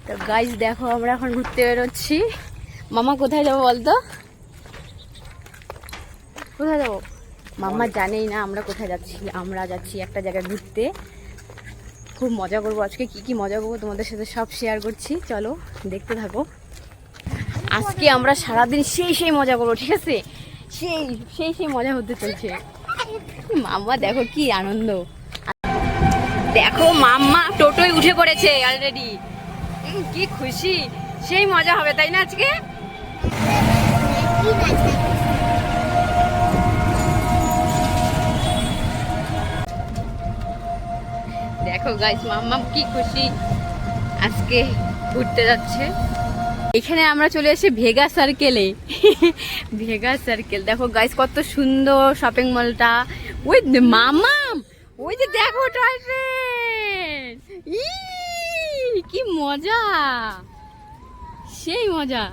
তো গাইস দেখো আমরা এখন ঘুরতে বেরোচ্ছি। মামা কোথায় যাবো বলতো? কোথায় যাবো? মামা জানেই না আমরা কোথায় যাচ্ছি। আমরা যাচ্ছি একটা জায়গায় ঘুরতে। খুব মজা করবো আজকে। কি কি মজা করবো তোমাদের সাথে সব শেয়ার করছি, চলো দেখতে থাকো। আজকে আমরা সারাদিন সেই মজা করবো, ঠিক আছে? সেই মজা হতে চলছে। মাম্মা দেখো কি আনন্দ, দেখো মাম্মা টোটোয় উঠে পড়েছে অলরেডি। কি খুশি, সেই মজা হবে তাই না আজকে? দেখো গাইস মাম্মা কি খুশি, আজকে ঘুরতে যাচ্ছে। এখানে আমরা চলে এসেছি ভেগা সার্কেলে। ভেগা সার্কেল দেখো গাইস কত সুন্দর শপিং মলটা। ওই মাম্মা ওই যে দেখো টয় ট্রেন, কি মজা, সেই মজা।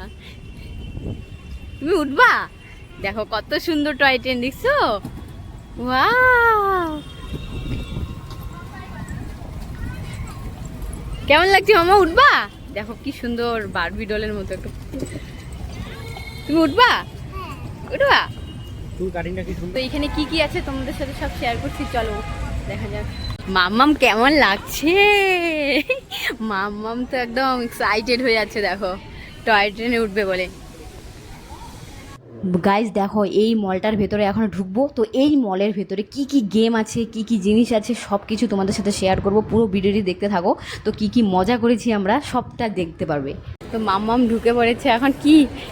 তুমি উঠবা? দেখো কত সুন্দর টয় ট্রেন, দেখছো? ওয়াও, কেমন লাগছে মামা? উঠবা? দেখো কি সুন্দর বারবি ডলের মতো একটু। তুমি উঠবা? উঠবা? তো এখানে কি কি আছে তোমাদের সাথে সব শেয়ার করছি, চলো দেখা যাক। মাম্মাম কেমন লাগছে? মাম্মাম তো একদম এক্সাইটেড হয়ে যাচ্ছে, দেখো টয় ট্রেনে উঠবে বলে। গাইজ দেখো এই মলটার ভেতরে এখন ঢুকবো। তো এই মলের ভেতরে কি কি গেম আছে, কি কি জিনিস আছে, সব কিছু তোমাদের সাথে শেয়ার করব। পুরো ভিডিওটি দেখতে থাকো। তো কি কি মজা করেছি আমরা সবটা দেখতে পারবে। তো মাম্মাম ঢুকে পড়েছে।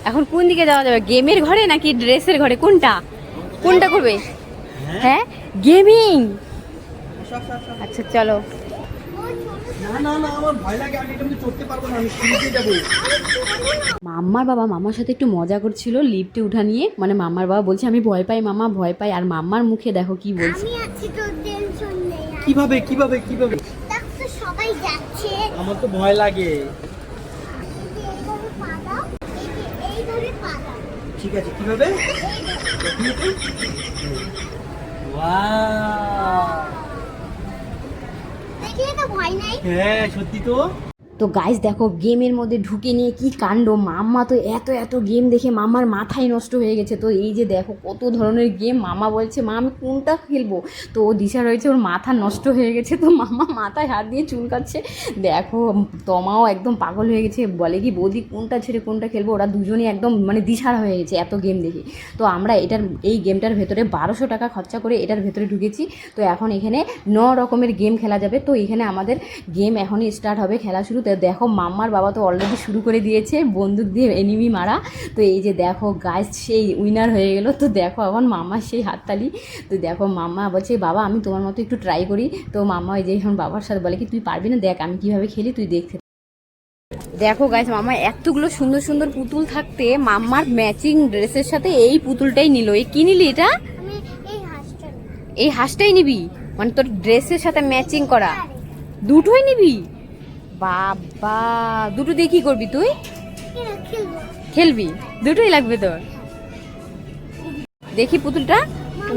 এখন কোন দিকে যাওয়া যাবে? গেমের ঘরে নাকি ড্রেসের ঘরে? কোনটা করবে? হ্যাঁ গেমিং। আচ্ছা চলো। মাম্মার বাবা মামার সাথে একটু মজা করছিল লিফটে উঠা নিয়ে। মানে মাম্মার বাবা বলছে আমি ভয় পাই মামা, ভয় পাই। আর মাম্মার মুখে দেখো কি বলছে। কিভাবে সবাই যাচ্ছে, আমার তো ভয় লাগে। ঠিক আছে, কিভাবে? হ্যাঁ সত্যি তো। তো গাইস দেখো গেমের মধ্যে ঢুকে নিয়ে কি কাণ্ড। মাম্মা তো এত গেম দেখে মাম্মার মাথায় নষ্ট হয়ে গেছে। তো এই যে দেখো কত ধরনের গেম। মামা বলছে মা আমি কোনটা খেলবো? তো ও দিশা রয়েছে, ওর মাথা নষ্ট হয়ে গেছে। তো মাম্মা মাথায় হাত দিয়ে চুলকাচ্ছে। দেখো তমাও একদম পাগল হয়ে গেছে, বলে কি বৌদি কোনটা ছেড়ে কোনটা খেলবো। ওরা দুজনেই একদম মানে দিশারা হয়ে গেছে এত গেম দেখে। তো আমরা এই গেমটার ভেতরে 1200 টাকা খরচা করে এটার ভেতরে ঢুকেছি। তো এখন এখানে 9 রকমের গেম খেলা যাবে। তো এখানে আমাদের গেম এখনই স্টার্ট হবে, খেলা শুরু। দেখো মাম্মার বাবা তো অলরেডি শুরু করে দিয়েছে বন্দুক দিয়ে এনিমি মারা। তো এই যে দেখো গাইস সেই উইনার হয়ে গেল। তো দেখো এখন মাম্মার সেই হাততালি। তো দেখো মাম্মা বলছে বাবা আমি তোমার মতো একটু ট্রাই করি। তো মাম্মা এই যে এখন বাবার সাথে বলে কি তুই পারবি না, দেখ আমি কিভাবে খেলি, তুই দেখতে। দেখো গাইস মাম্মা এতগুলো সুন্দর সুন্দর পুতুল থাকতে মাম্মার ম্যাচিং ড্রেসের সাথে এই পুতুলটাই নিল। এই কি নিলি এটা? এই হাঁসটাই নিবি? মানে তোর ড্রেসের সাথে ম্যাচিং করা দুটোই নিবি? বাবা দুটো দিয়ে কি করবি তুই? খেলবি? দুটোই লাগবে তোর? দেখি পুতুলটা।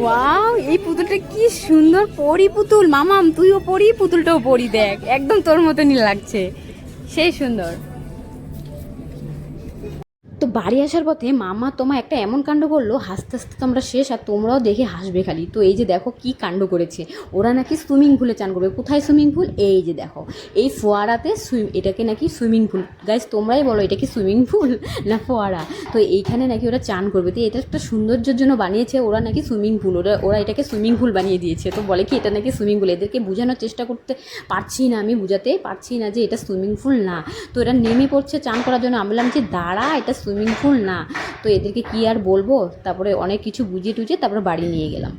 ওয়াও এই পুতুলটা কি সুন্দর, পরি পুতুল। মামাম তুইও পরি, পুতুলটাও পরি। দেখ একদম তোর মতনই লাগছে, সেই সুন্দর। তো বাড়ি আসার পথে মামা তোমা একটা এমন কাণ্ড করলো, হাসতে হাসতে তো আমরা শেষ। আর তোমরাও দেখে হাসবে খালি। তো এই যে দেখো কি কাণ্ড করেছে। ওরা নাকি সুইমিং পুলে চান করবে। কোথায় সুইমিং পুল? এই যে দেখো এই ফোয়ারাতে এটাকে নাকি সুইমিং পুল। গাইস তোমরাই বলো এটা কি সুইমিং পুল না ফোয়ারা? তো এইখানে নাকি ওরা চান করবে। তো এটা একটা সৌন্দর্যের জন্য বানিয়েছে ওরা নাকি সুইমিং পুল। ওরা এটাকে সুইমিং পুল বানিয়ে দিয়েছে। তো বলে কি এটা নাকি সুইমিং পুল। এদেরকে বোঝানোর চেষ্টা করতে পারছি না, আমি বুঝাতে পারছি না যে এটা সুইমিং পুল না। তো এরা নেমে পড়ছে চান করার জন্য। আমি বললাম যে দাঁড়া এটা সুইমিং পুল না। তো এদেরকে কি আর বলবো। তারপরে অনেক কিছু বুঝিয়ে টুঝিয়ে তারপরে বাড়ি নিয়ে গেলাম।